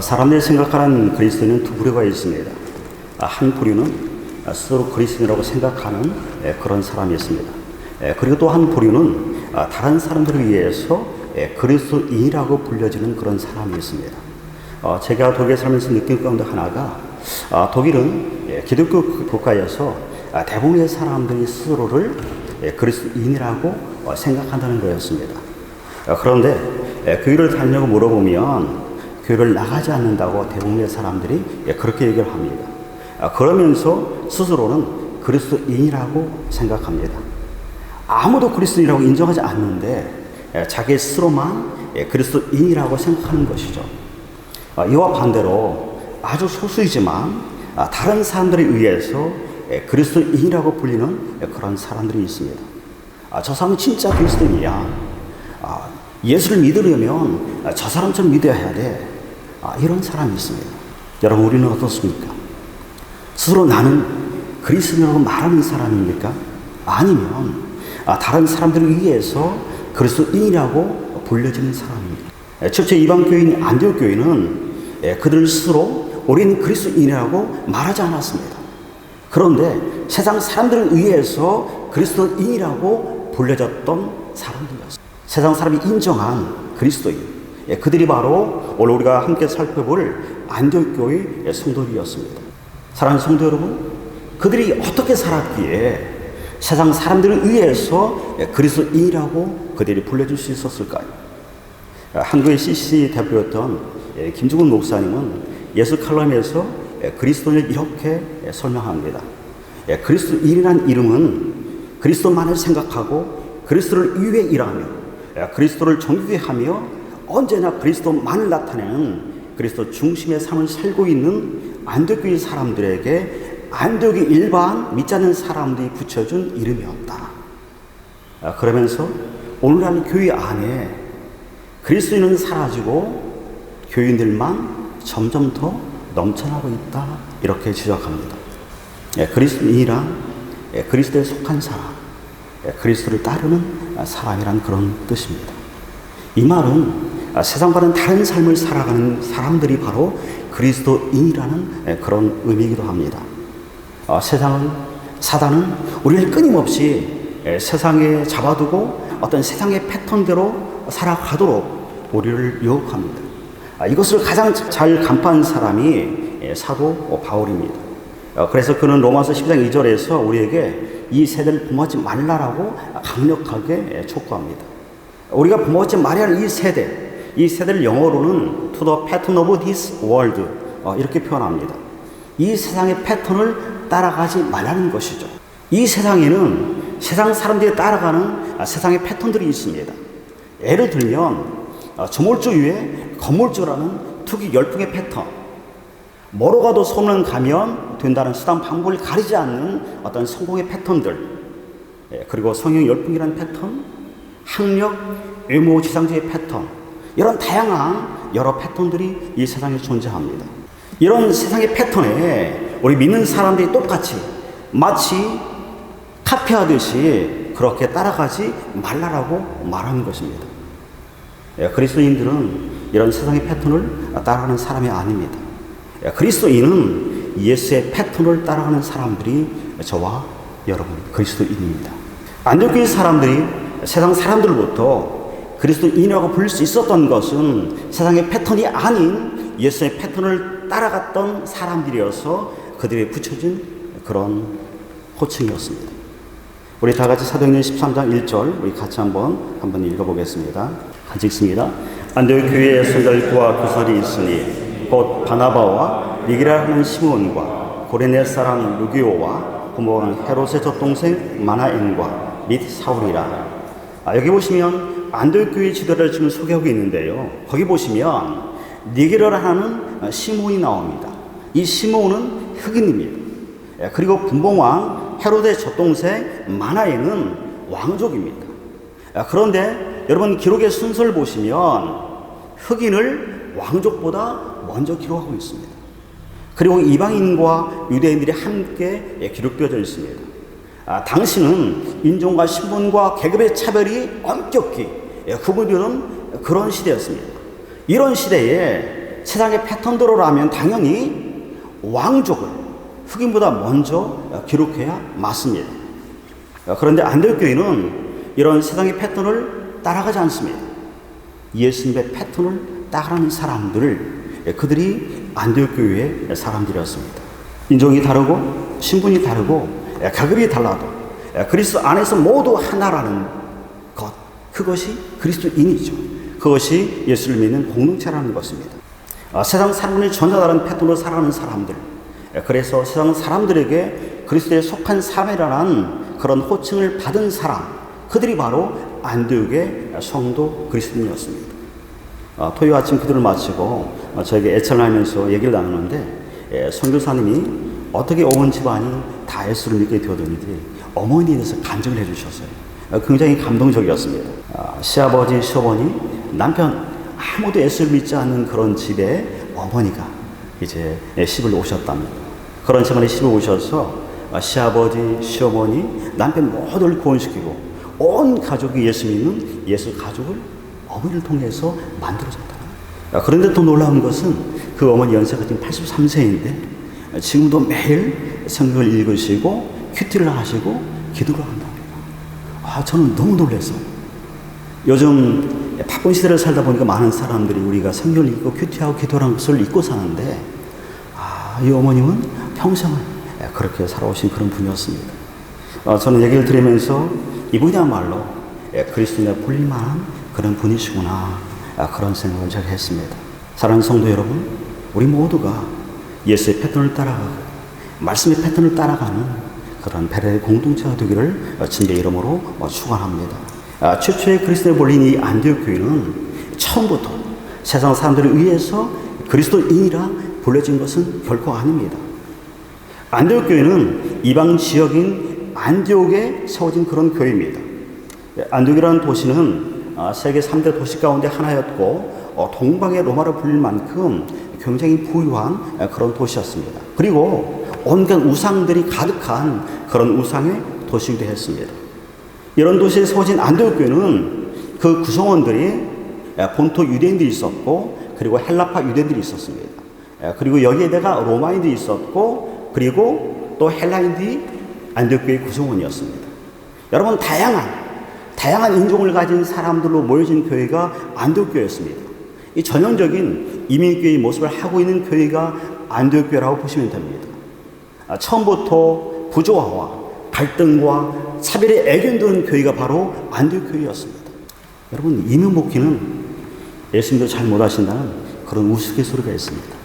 사람들이 생각하는 그리스도인은 두 부류가 있습니다. 한 부류는 스스로 그리스도인이라고 생각하는 그런 사람이 있습니다. 그리고 또 한 부류는 다른 사람들에 의해서 그리스도인이라고 불려지는 그런 사람이 있습니다. 제가 독일에 살면서 느낀 가운데 하나가 독일은 기독교 국가여서 대부분의 사람들이 스스로를 그리스도인이라고 생각한다는 거였습니다. 그런데 교회를 다니냐고 물어보면 교회를 나가지 않는다고 대부분의 사람들이 그렇게 얘기를 합니다. 그러면서 스스로는 그리스도인이라고 생각합니다. 아무도 그리스도인이라고 인정하지 않는데 자기 스스로만 그리스도인이라고 생각하는 것이죠. 이와 반대로 아주 소수이지만 다른 사람들에 의해서 그리스도인이라고 불리는 그런 사람들이 있습니다. 저 사람은 진짜 그리스도인이야. 예수를 믿으려면 저 사람처럼 믿어야 돼. 이런 사람이 있습니다. 여러분, 우리는 어떻습니까? 스스로 나는 그리스도인이라고 말하는 사람입니까? 아니면 다른 사람들에 의해서 그리스도인이라고 불려지는 사람입니다. 첫째, 이방교인 안디옥 교회는 그들 스스로 우리는 그리스도인이라고 말하지 않았습니다. 그런데 세상 사람들에 의해서 그리스도인이라고 불려졌던 사람들이었습니다. 세상 사람이 인정한 그리스도인, 그들이 바로 오늘 우리가 함께 살펴볼 안디옥 교회의 성도들이었습니다. 사랑하는 성도 여러분, 그들이 어떻게 살았기에 세상 사람들에 의해서 그리스도인이라고 그들이 불려줄 수 있었을까요? 한국의 CC 대표였던 김중훈 목사님은 예수 칼럼에서 그리스도인을 이렇게 설명합니다. 그리스도인이라는 이름은 그리스도만을 생각하고 그리스도를 위해 일하며 그리스도를 존귀하게 하며 언제나 그리스도만을 나타내는 그리스도 중심의 삶을 살고 있는 안디옥교회 사람들에게 안디옥의 일반 믿지 않는 사람들이 붙여준 이름이었다. 그러면서 오늘날 교회 안에 그리스도인은 사라지고 교인들만 점점 더 넘쳐나고 있다, 이렇게 지적합니다. 그리스도인이란 그리스도에 속한 사람, 그리스도를 따르는 사람이란 그런 뜻입니다. 이 말은 세상과는 다른 삶을 살아가는 사람들이 바로 그리스도인이라는 그런 의미이기도 합니다. 사단은 우리를 끊임없이 세상에 잡아두고 어떤 세상의 패턴대로 살아가도록 우리를 유혹합니다. 이것을 가장 잘 간파한 사람이 사도 바울입니다. 그래서 그는 로마서 10장 2절에서 우리에게 이 세대를 본받지 말라라고 강력하게 촉구합니다. 우리가 본받지 말아야 할 이 세대를 영어로는 to the pattern of this world, 이렇게 표현합니다. 이 세상의 패턴을 따라가지 말라는 것이죠. 이 세상에는 세상 사람들이 따라가는 세상의 패턴들이 있습니다. 예를 들면 저몰주 위에 건몰주라는 투기 열풍의 패턴, 뭐로 가도 소문 가면 된다는 수단 방법을 가리지 않는 어떤 성공의 패턴들, 그리고 성형 열풍이라는 패턴, 학력, 외모 지상주의 패턴, 이런 다양한 여러 패턴들이 이 세상에 존재합니다. 이런 세상의 패턴에 우리 믿는 사람들이 똑같이 마치 카피하듯이 그렇게 따라가지 말라라고 말하는 것입니다. 그리스도인들은 이런 세상의 패턴을 따라가는 사람이 아닙니다. 그리스도인은 예수의 패턴을 따라가는 사람들이 저와 여러분 그리스도인입니다. 안디옥교회 사람들이 세상 사람들로부터 그리스도인이라고 부를 수 있었던 것은 세상의 패턴이 아닌 예수의 패턴을 따라갔던 사람들이어서 그들이 붙여진 그런 호칭이었습니다. 우리 다 같이 사도행전 13장 1절 우리 같이 한번 읽어보겠습니다. 같이 읽습니다. 안디옥 교회에 선자들과 교사들이 있으니 곧 바나바와 니게라 하는 시몬과 고레네 사람 루기오와 부모는 헤롯의 젖동생 마나엔과 및 사울이라. 여기 보시면 안디옥 교회 지도자를 지금 소개하고 있는데요. 거기 보시면 니게라를 하는 시몬이 나옵니다. 이 시몬은 흑인입니다. 그리고 분봉왕 헤롯의 젖동생 마나엔은 왕족입니다. 그런데 여러분 기록의 순서를 보시면 흑인을 왕족보다 먼저 기록하고 있습니다. 그리고 이방인과 유대인들이 함께 기록되어져 있습니다. 당시는 인종과 신분과 계급의 차별이 엄격히 구분되는 그런 시대였습니다. 이런 시대에 세상의 패턴대로라면 당연히 왕족을 흑인보다 먼저 기록해야 맞습니다. 그런데 안디옥 교회는 이런 세상의 패턴을 따라가지 않습니다. 예수님의 패턴을 따라가는 사람들을 그들이 안디옥 교회의 사람들이었습니다. 인종이 다르고 신분이 다르고 계급이 달라도 그리스도 안에서 모두 하나라는 것, 그것이 그리스도인이죠. 그것이 예수를 믿는 공동체라는 것입니다. 세상 사람들이 전혀 다른 패턴으로 살아가는 사람들, 그래서 세상 사람들에게 그리스도에 속한 삶이라는 그런 호칭을 받은 사람, 그들이 바로 안디옥의 성도 그리스도인이었습니다. 토요 아침 기도를 마치고 저에게 애찬을 하면서 얘기를 나누는데 선교사님이 어떻게 온 집안이 다 예수를 믿게 되었는지 어머니에 대해서 간증을 해주셨어요. 굉장히 감동적이었습니다. 시아버지, 시어머니, 남편 아무도 예수를 믿지 않는 그런 집에 어머니가 이제 시집을 오셨답니다. 그런 집안에 시집을 오셔서 시아버지, 시어머니, 남편 모두를 구원시키고 온 가족이 예수 믿는 예수 가족을 어머니를 통해서 만들어졌다. 그런데 또 놀라운 것은 그 어머니 연세가 지금 83세인데 지금도 매일 성경을 읽으시고 큐티를 하시고 기도를 한답니다. 저는 너무 놀랐어요. 요즘 바쁜 시대를 살다 보니까 많은 사람들이 우리가 성경을 읽고 큐티하고 기도하는 것을 잊고 사는데 이 어머님은 평생을 그렇게 살아오신 그런 분이었습니다. 저는 얘기를 들으면서 이분이야말로 그리스도인에 불릴만한 그런 분이시구나, 그런 생각을 제가 했습니다. 사랑하는 성도 여러분, 우리 모두가 예수의 패턴을 따라가고 말씀의 패턴을 따라가는 그런 배려의 공동체가 되기를 주님의 이름으로 축원합니다. 최초의 그리스도에 몰린 이 안디옥 교회는 처음부터 세상 사람들에 의해서 그리스도인이라 불려진 것은 결코 아닙니다. 안디옥 교회는 이방 지역인 안디옥에 세워진 그런 교회입니다. 안디옥이라는 도시는 세계 3대 도시 가운데 하나였고 동방의 로마로 불릴 만큼 굉장히 부유한 그런 도시였습니다. 그리고 온갖 우상들이 가득한 그런 우상의 도시이기도 했습니다. 이런 도시에 세워진 안디옥 교회는 그 구성원들이 본토 유대인들이 있었고 그리고 헬라파 유대인들이 있었습니다. 그리고 여기에다가 로마인들이 있었고 그리고 또 헬라인들이 안디옥 교회의 구성원이었습니다. 여러분, 다양한 인종을 가진 사람들로 모여진 교회가 안디옥 교회였습니다. 이 전형적인 이민교회의 모습을 하고 있는 교회가 안디옥 교회라고 보시면 됩니다. 처음부터 부조화와 갈등과 차별에 애견되는 교회가 바로 안디옥 교회였습니다. 여러분, 이민 목회는 예수님도 잘 못하신다는 그런 우스갯소리가 있습니다.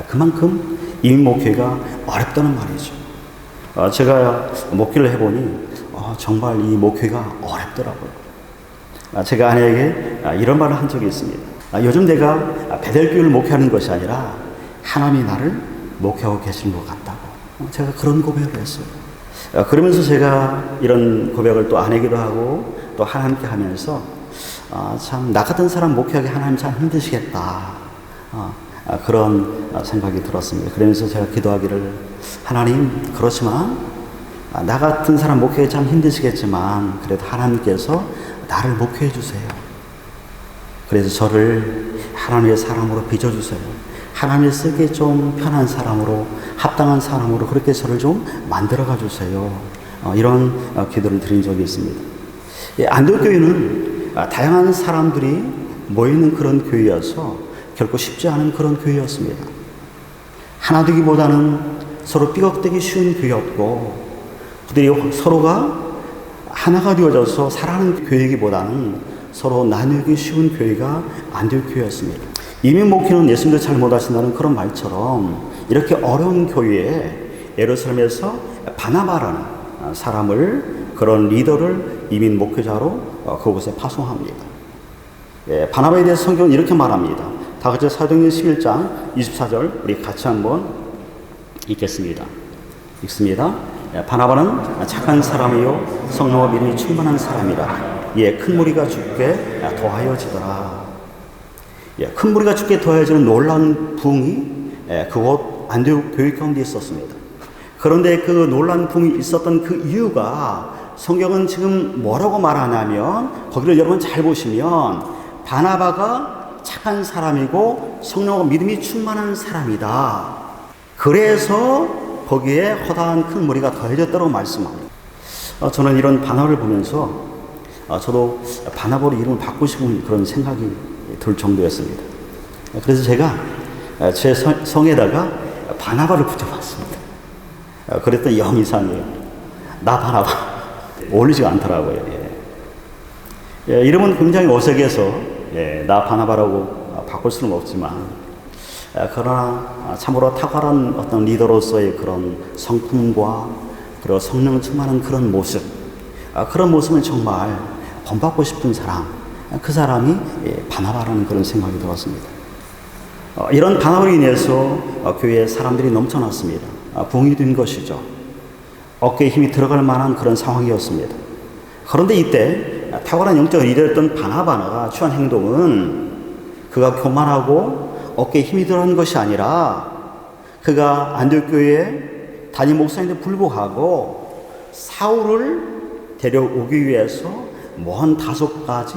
그만큼 이민 목회가 어렵다는 말이죠. 제가 목회를 해보니 정말 이 목회가 어렵더라고요. 제가 아내에게 이런 말을 한 적이 있습니다. 요즘 내가 베델교회를 목회하는 것이 아니라 하나님이 나를 목회하고 계시는 것 같다고 제가 그런 고백을 했어요. 그러면서 제가 이런 고백을 또 아내기도 하고 또 하나님께 하면서 참 나 같은 사람 목회하기 하나님 참 힘드시겠다, 그런 생각이 들었습니다. 그러면서 제가 기도하기를, 하나님, 그렇지만 나 같은 사람 목회하기 참 힘드시겠지만 그래도 하나님께서 나를 목회해 주세요. 그래서 저를 하나님의 사람으로 빚어주세요. 하나님을 쓰기 좀 편한 사람으로, 합당한 사람으로 그렇게 저를 좀 만들어가 주세요. 이런 기도를 드린 적이 있습니다. 안디옥 교회는 다양한 사람들이 모이는 그런 교회여서 결코 쉽지 않은 그런 교회였습니다. 하나 되기보다는 서로 삐걱대기 쉬운 교회였고, 그들이 서로가 하나가 되어져서 살아가는 교회이기보다는 서로 나누기 쉬운 교회가 안디옥 교회였습니다. 이민 목회는 예수님도 잘 못하신다는 그런 말처럼 이렇게 어려운 교회에 예루살렘에서 바나바라는 사람을, 그런 리더를 이민 목회자로 그곳에 파송합니다. 바나바에 대해서 성경은 이렇게 말합니다. 다 같이 사도행전 11장 24절 우리 같이 한번 읽겠습니다. 읽습니다. 바나바는 착한 사람이요 성령과 믿음이 충만한 사람이라. 큰 무리가 죽게 더하여지더라. 큰 무리가 죽게 더하여지는 놀라운 부흥이 그곳 안디옥 교회 가운데 있었습니다. 그런데 그 놀라운 부흥이 있었던 그 이유가 성경은 지금 뭐라고 말하냐면, 거기를 여러분 잘 보시면 바나바가 착한 사람이고 성령과 믿음이 충만한 사람이다. 그래서 거기에 허다한 큰 무리가 더해졌다고 말씀합니다. 저는 이런 바나바를 보면서 저도 바나바로 이름을 바꾸고 싶은 그런 생각이 들 정도였습니다. 그래서 제가 제 성에다가 바나바를 붙여봤습니다. 그랬더니 영 이상해요. 나 바나바. 어울리지가 않더라고요. 이름은 굉장히 어색해서 나 바나바라고 바꿀 수는 없지만, 그러나 참으로 탁월한 어떤 리더로서의 그런 성품과 그리고 성령 충만한 그런 모습, 그런 모습은 정말 본받고 싶은 사람, 그 사람이 바나바라는 그런 생각이 들었습니다. 이런 바나바로 인해서 교회에 사람들이 넘쳐났습니다. 부흥이 된 것이죠. 어깨에 힘이 들어갈 만한 그런 상황이었습니다. 그런데 이때 탁월한 영적 리더였던 바나바가 취한 행동은 그가 교만하고 어깨에 힘이 들어간 것이 아니라 그가 안디옥교회에 담임 목사인데 불구하고 사울을 데려오기 위해서 먼 다소까지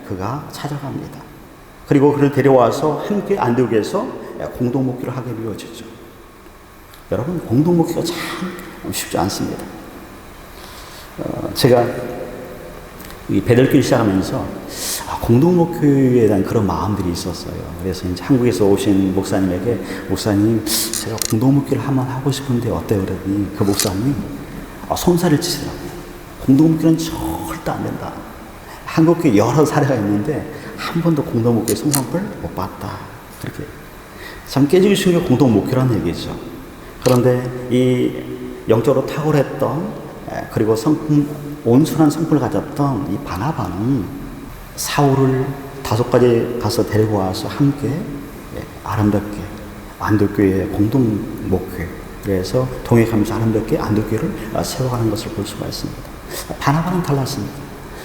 그가 찾아갑니다. 그리고 그를 데려와서 함께 안디옥에서 공동 목회를 하게 되어지죠. 여러분, 공동 목회가 참 쉽지 않습니다. 제가 이 베들교회 시작하면서 공동 목회에 대한 그런 마음들이 있었어요. 그래서 이제 한국에서 오신 목사님에게, 목사님, 제가 공동 목회를 한번 하고 싶은데 어때요? 그랬더니 그 목사님이 손살을 치시더라고요. 공동 목회는 절대 안 된다. 한국교회 여러 사례가 있는데 한 번도 공동 목회 성공을 못 봤다. 그렇게 참 깨지기 쉬운 게 공동 목회라는 얘기죠. 그런데 이 영적으로 탁월했던 그리고 온순한 성품을 가졌던 이 바나바는 사울을 다소까지 가서 데리고 와서 함께 아름답게 안디옥교회 공동 목회에서 동행하면서 아름답게 안디옥교회를 세워가는 것을 볼 수가 있습니다. 바나바는 달랐습니다.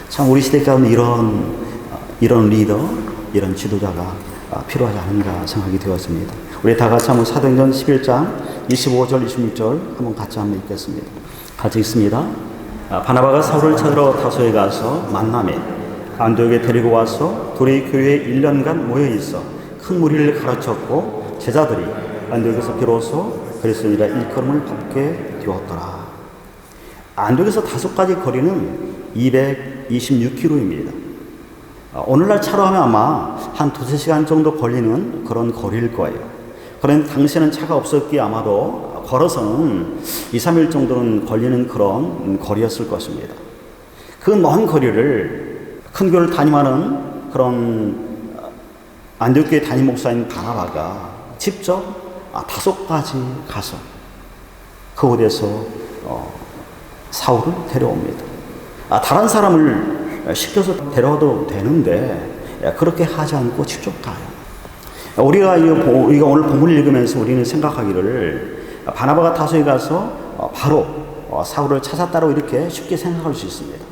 참 우리 시대 가운데 이런 리더, 이런 지도자가 필요하지 않은가 생각이 되었습니다. 우리 다 같이 한번 사도행전 11장 25절, 26절 한번 같이 한번 읽겠습니다. 같이 읽습니다. 바나바가 사울을 찾으러 다소에 가서 만나매 안디옥에 데리고 와서 둘이 교회에 1년간 모여 있어 큰 무리를 가르쳤고 제자들이 안디옥에서 비로소 그리스도인이라 일컬음을 받게 되었더라. 안디옥에서 다소까지 거리는 226km입니다. 오늘날 차로 하면 아마 한 2-3시간 정도 걸리는 그런 거리일 거예요. 그런데 당시에는 차가 없었기에 아마도 걸어서는 2-3일 정도는 걸리는 그런 거리였을 것입니다. 그 먼 거리를 큰 교회를 담임하는 그런 안디옥교회 담임 목사인 바나바가 직접 다소까지 가서 그곳에서 사울을 데려옵니다. 다른 사람을 시켜서 데려와도 되는데 그렇게 하지 않고 직접 가요. 우리가 오늘 본문을 읽으면서 우리는 생각하기를 바나바가 다소에 가서 바로 사울을 찾았다고 이렇게 쉽게 생각할 수 있습니다.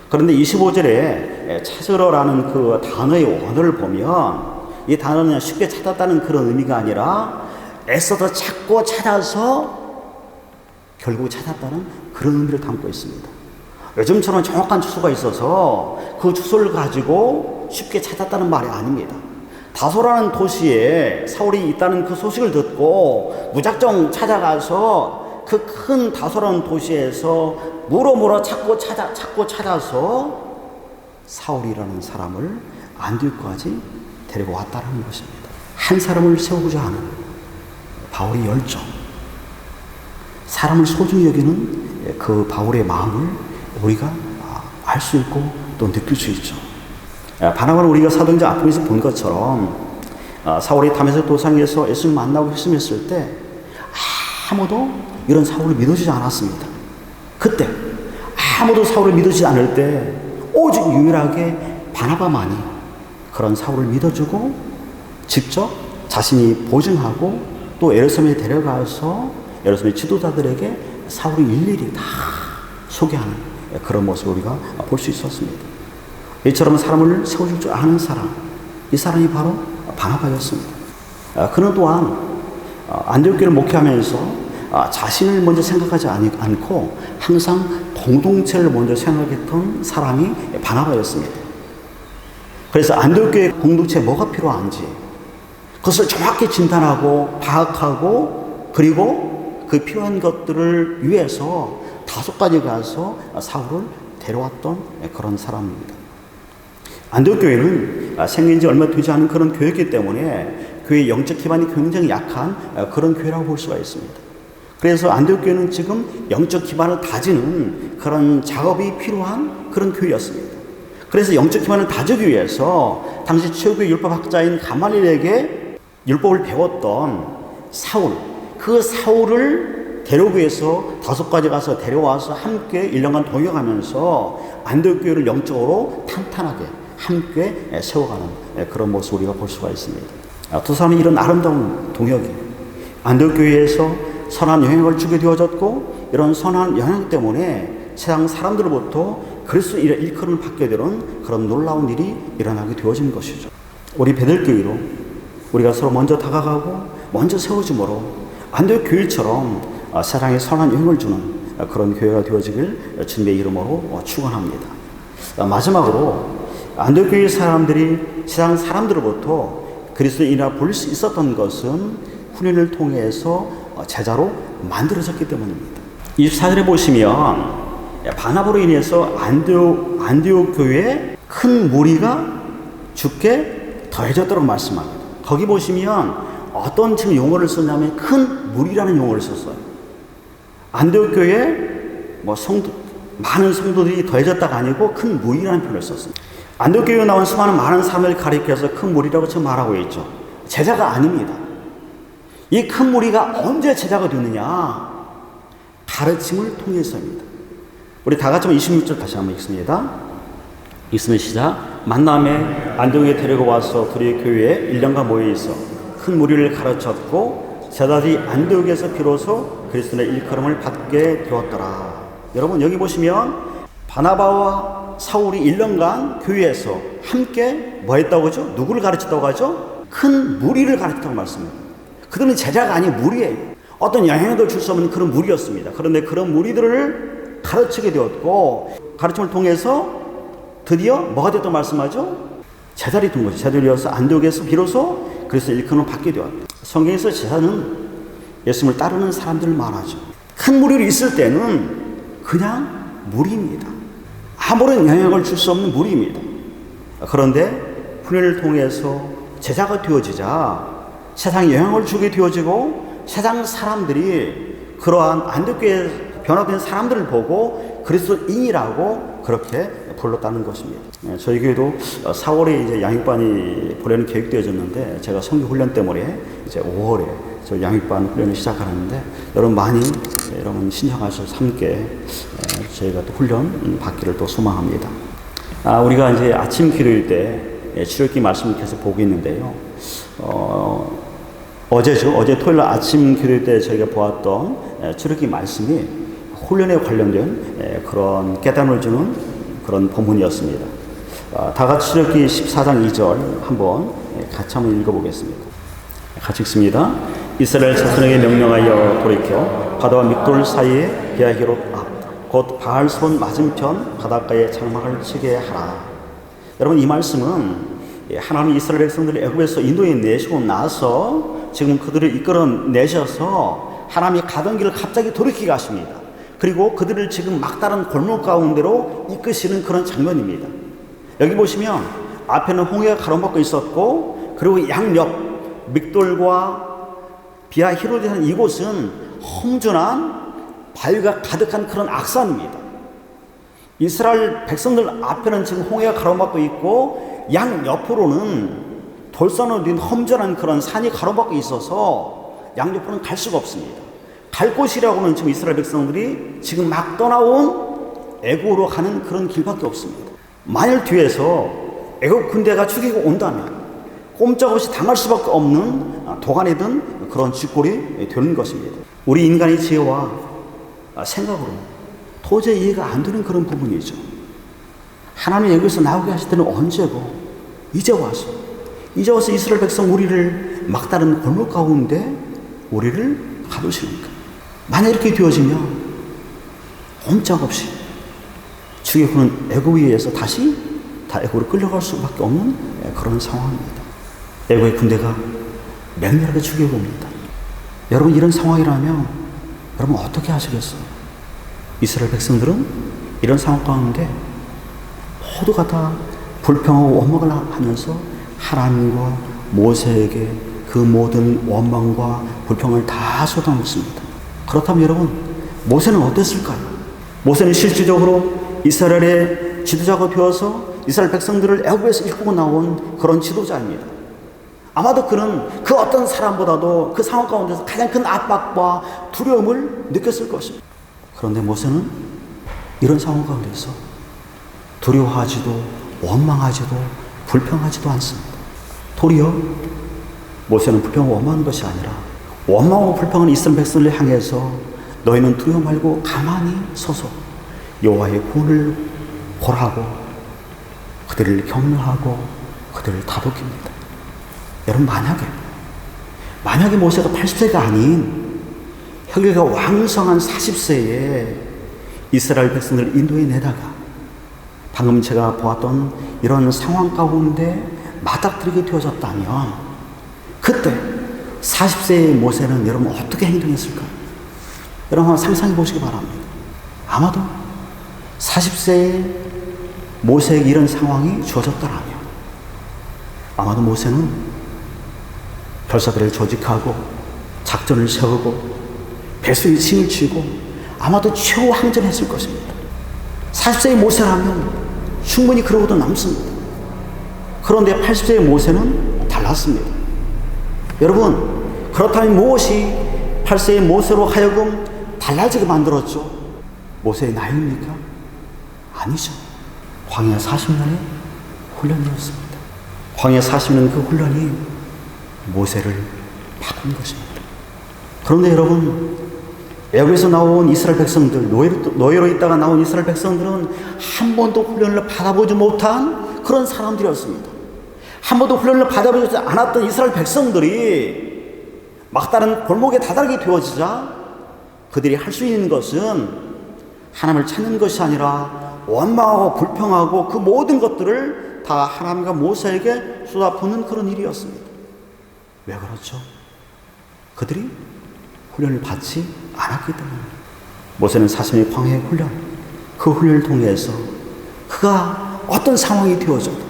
그런데 25절에 찾으러라는 그 단어의 원어를 보면 이 단어는 쉽게 찾았다는 그런 의미가 아니라 애써서 찾고 찾아서 결국 찾았다는 그런 의미를 담고 있습니다. 요즘처럼 정확한 주소가 있어서 그 주소를 가지고 쉽게 찾았다는 말이 아닙니다. 다소라는 도시에 사울이 있다는 그 소식을 듣고 무작정 찾아가서 그 큰 다소라는 도시에서 물어 찾고 찾아서 사울이라는 사람을 안디옥까지 데리고 왔다는 것입니다. 한 사람을 세우고자 하는 바울의 열정, 사람을 소중히 여기는 그 바울의 마음을 우리가 알 수 있고 또 느낄 수 있죠. 바나바는 우리가 사도행전 앞부분에서 본 것처럼 사울이 다메섹 도상에서 예수를 만나고 회심했을 때 아무도 이런 사울을 믿어주지 않았습니다. 그때 아무도 사울을 믿어주지 않을 때 오직 유일하게 바나바만이 그런 사울을 믿어주고 직접 자신이 보증하고 또 예루살렘에 데려가서 예루살렘 지도자들에게 사울을 일일이 다 소개하는 그런 모습을 우리가 볼 수 있었습니다. 이처럼 사람을 세워줄 줄 아는 사람, 이 사람이 바로 바나바였습니다. 그는 또한 안디옥교회를 목회하면서 자신을 먼저 생각하지 않고 항상 공동체를 먼저 생각했던 사람이 바나바였습니다. 그래서 안디옥교회 공동체에 뭐가 필요한지 그것을 정확히 진단하고 파악하고 그리고 그 필요한 것들을 위해서 다소까지 가서 사울을 데려왔던 그런 사람입니다. 안디옥교회는 생긴 지 얼마 되지 않은 그런 교회이기 때문에 교회의 영적 기반이 굉장히 약한 그런 교회라고 볼 수가 있습니다. 그래서 안디옥교회는 지금 영적 기반을 다지는 그런 작업이 필요한 그런 교회였습니다. 그래서 영적 기반을 다지기 위해서 당시 최고의 율법학자인 가말리엘에게 율법을 배웠던 사울, 그 사울을 데려오기 위해서 다소까지 가서 데려와서 함께 1년간 동역하면서 안디옥교회를 영적으로 탄탄하게 함께 세워가는 그런 모습을 우리가 볼 수가 있습니다. 두 사람이 이런 아름다운 동역이 안디옥교회에서 선한 영향을 주게 되어졌고 이런 선한 영향 때문에 세상 사람들로부터 그리스도의 일컬음을 받게 되는 그런 놀라운 일이 일어나게 되어진 것이죠. 우리 베들교회로 우리가 서로 먼저 다가가고 먼저 세워줌으로 안디옥 교회처럼 세상에 선한 영향을 주는 그런 교회가 되어지길 주님의 이름으로 축원합니다. 마지막으로 안디옥 교회 사람들이 세상 사람들로부터 그리스도의 일이라 볼 수 있었던 것은 훈련을 통해서 제자로 만들어졌기 때문입니다. 24절에 보시면 바나바로 인해서 안디옥 교회에 큰 무리가 죽게 더해졌다고 말씀합니다. 거기 보시면 어떤 지금 용어를 썼냐면 큰 무리라는 용어를 썼어요. 안디옥 교회에 많은 성도들이 더해졌다가 아니고 큰 무리라는 표현을 썼습니다. 안디옥 교회에 나온 수많은 많은 사람을 가리켜서 큰 무리라고 지금 말하고 있죠. 제자가 아닙니다. 이 큰 무리가 언제 제자가 되느냐? 가르침을 통해서입니다. 우리 다 같이 26절 다시 한번 읽습니다. 읽으면 시작. 만남에 안디옥에 데리고 와서 둘이 교회에 1년간 모여 있어 큰 무리를 가르쳤고 제자들이 안디옥에서 비로소 그리스도의 일컬음을 받게 되었더라. 여러분 여기 보시면 바나바와 사울이 1년간 교회에서 함께 뭐 했다고 하죠? 누구를 가르쳤다고 하죠? 큰 무리를 가르쳤다고 말씀합니다. 그들은 제자가 아닌 무리예요. 어떤 영향도 줄 수 없는 그런 무리였습니다. 그런데 그런 무리들을 가르치게 되었고 가르침을 통해서 드디어 뭐가 됐다고 말씀하죠? 제자리 된 거죠. 제자리여서 안디옥에서 비로소 그리스도의 일컬음을 받게 되었다. 성경에서 제자는 예수님을 따르는 사람들을 말하죠. 큰 무리로 있을 때는 그냥 무리입니다. 아무런 영향을 줄 수 없는 무리입니다. 그런데 훈련을 통해서 제자가 되어지자 세상에 영향을 주게 되어지고 세상 사람들이 그러한 안디옥교회에 변화된 사람들을 보고 그리스도인이라고 그렇게 불렀다는 것입니다. 저희 교회도 4월에 이제 양육반이 보내는 계획되어졌는데 제가 선교 훈련 때문에 이제 5월에 저 양육반 훈련을 시작하는데 여러분 많이 여러분 신청하셔서 함께 저희가 또 훈련 받기를 또 소망합니다. 우리가 이제 아침 기도일 때 출애굽기 말씀을 계속 보고 있는데요. 어제 토요일 아침 기도일 때 저희가 보았던 출애굽기 말씀이 훈련에 관련된 그런 깨달음을 주는 그런 본문이었습니다. 다 같이 출애굽기 14장 2절 한번 같이 한번 읽어보겠습니다. 같이 읽습니다. 이스라엘 자손에게 명령하여 돌이켜 바다와 믹돌 사이에 비아히롯 앞, 곧 바알손 맞은편 바닷가에 장막을 치게 하라. 여러분 이 말씀은 하나님 이스라엘 백성들을 애굽에서 인도에 내시고 나서 지금 그들을 이끌어내셔서 하나님이 가던 길을 갑자기 돌이키게 하십니다. 그리고 그들을 지금 막다른 골목 가운데로 이끄시는 그런 장면입니다. 여기 보시면 앞에는 홍해가 가로막고 있었고 그리고 양옆 믹돌과 비아히롯이라는 이곳은 험준한 바위가 가득한 그런 악산입니다. 이스라엘 백성들 앞에는 지금 홍해가 가로막고 있고 양옆으로는 돌산으로 된 험준한 그런 산이 가로막고 있어서 양옆으로는 갈 수가 없습니다. 갈 곳이라고는 지금 이스라엘 백성들이 지금 막 떠나온 애굽으로 가는 그런 길밖에 없습니다. 만일 뒤에서 애굽 군대가 죽이고 온다면 꼼짝없이 당할 수밖에 없는 도가니든 그런 쥐꼴이 되는 것입니다. 우리 인간의 지혜와 생각으로 도저히 이해가 안 되는 그런 부분이죠. 하나님이 여기서 나오게 하실 때는 언제고 이제 와서 이스라엘 백성 우리를 막다른 골목 가운데 우리를 가두시니까 만약 이렇게 되어지면 꼼짝없이 죽이고는 애굽에 의해서 다시 다 애굽으로 끌려갈 수밖에 없는 그런 상황입니다. 애굽의 군대가 맹렬하게 죽이고 옵니다. 여러분, 이런 상황이라면 여러분 어떻게 하시겠어요? 이스라엘 백성들은 이런 상황 가운데 모두가 다 불평하고 원망을 하면서 하나님과 모세에게 그 모든 원망과 불평을 다 쏟아놓습니다. 그렇다면 여러분, 모세는 어땠을까요? 모세는 실질적으로 이스라엘의 지도자가 되어서 이스라엘 백성들을 애굽에서 이끌고 나온 그런 지도자입니다. 아마도 그는 그 어떤 사람보다도 그 상황 가운데서 가장 큰 압박과 두려움을 느꼈을 것입니다. 그런데 모세는 이런 상황 가운데서 두려워하지도 원망하지도 불평하지도 않습니다. 도리어 모세는 불평하고 원망하는 것이 아니라 원망하고 불평하는 이스라엘 백성을 향해서 너희는 두려워 말고 가만히 서서 여호와의 구원을 보라고 그들을 격려하고 그들을 다독입니다. 여러분, 만약에 모세가 80세가 아닌 혈기가 왕성한 40세에 이스라엘 백성들을 인도해 내다가 방금 제가 보았던 이런 상황 가운데 맞닥뜨리게 되어졌다면 그때 40세의 모세는 여러분 어떻게 행동했을까요? 여러분 한번 상상해 보시기 바랍니다. 아마도 40세의 모세에게 이런 상황이 주어졌더라면 아마도 모세는 별사들을 조직하고 작전을 세우고 배수의 힘을 쥐고 아마도 최후항전했을 것입니다. 40세의 모세라면 충분히 그러고도 남습니다. 그런데 80세의 모세는 달랐습니다. 여러분, 그렇다면 무엇이 8세의 모세로 하여금 달라지게 만들었죠? 모세의 나이입니까? 아니죠. 광야 40년의 훈련이었습니다. 광야 40년 그 훈련이 모세를 바꾼 것입니다. 그런데 여러분, 애굽에서 나온 이스라엘 백성들, 노예로 있다가 나온 이스라엘 백성들은 한 번도 훈련을 받아보지 못한 그런 사람들이었습니다. 한 번도 훈련을 받아보지 않았던 이스라엘 백성들이 막다른 골목에 다다르게 되어지자 그들이 할 수 있는 것은 하나님을 찾는 것이 아니라 원망하고 불평하고 그 모든 것들을 다 하나님과 모세에게 쏟아붓는 그런 일이었습니다. 왜 그렇죠? 그들이 훈련을 받지 않았기 때문입니다. 모세는 40년의 광야의 훈련, 그 훈련을 통해서 그가 어떤 상황이 되어져도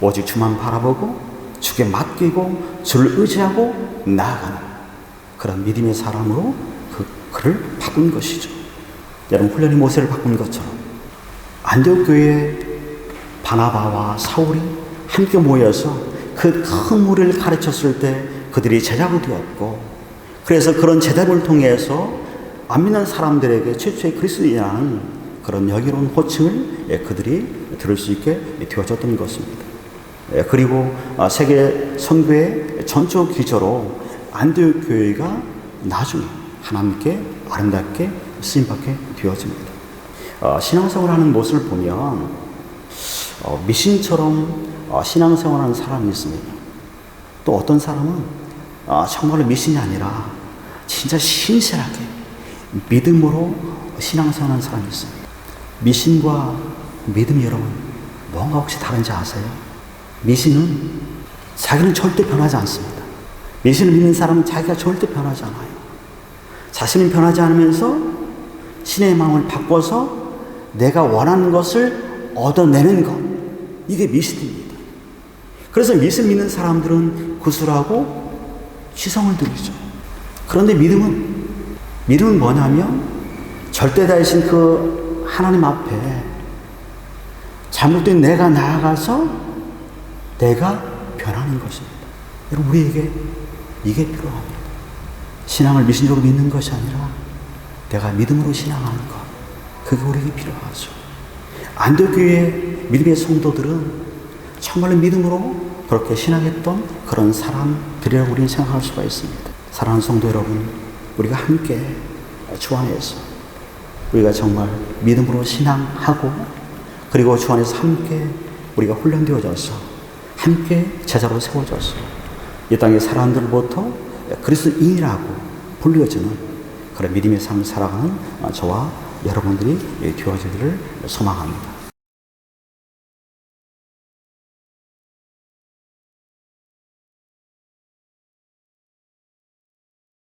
오직 주만 바라보고 주께 맡기고 주를 의지하고 나아가는 그런 믿음의 사람으로 그를 바꾼 것이죠. 여러분, 훈련이 모세를 바꾼 것처럼 안디옥 교회에 바나바와 사울이 함께 모여서 그 큰 무리를 가르쳤을 때 그들이 제자가 되었고, 그래서 그런 제자를 통해서 안 믿는 사람들에게 최초의 그리스도인이라는 그런 여기로운 호칭을 그들이 들을 수 있게 되어졌던 것입니다. 그리고 세계 선교의 전적 기저로 안디옥 교회가 나중에 하나님께 아름답게 쓰임받게 되어집니다. 신앙생활을 하는 모습을 보면 미신처럼 신앙생활하는 사람이 있습니다. 또 어떤 사람은 정말로 미신이 아니라 진짜 신실하게 믿음으로 신앙생활하는 사람이 있습니다. 미신과 믿음이 여러분 뭔가 혹시 다른지 아세요? 미신은 자기는 절대 변하지 않습니다. 미신을 믿는 사람은 자기가 절대 변하지 않아요. 자신은 변하지 않으면서 신의 마음을 바꿔서 내가 원하는 것을 얻어내는 것, 이게 미신입니다. 그래서 미신 믿는 사람들은 구슬하고 시성을 들이죠. 그런데 믿음은 뭐냐면 절대다이신 그 하나님 앞에 잘못된 내가 나아가서 내가 변하는 것입니다. 여러분, 우리에게 이게 필요합니다. 신앙을 미신적으로 믿는 것이 아니라 내가 믿음으로 신앙하는 것, 그게 우리에게 필요하죠. 안디옥 교회의 믿음의 성도들은 정말로 믿음으로 그렇게 신앙했던 그런 사람들이라고 우리는 생각할 수가 있습니다. 사랑하는 성도 여러분, 우리가 함께 주 안에서 우리가 정말 믿음으로 신앙하고 그리고 주 안에서 함께 우리가 훈련되어져서 함께 제자로 세워져서 이 땅의 사람들로부터 그리스도인이라고 불려지는 그런 믿음의 삶을 살아가는 저와 여러분들이 되어지기를 소망합니다.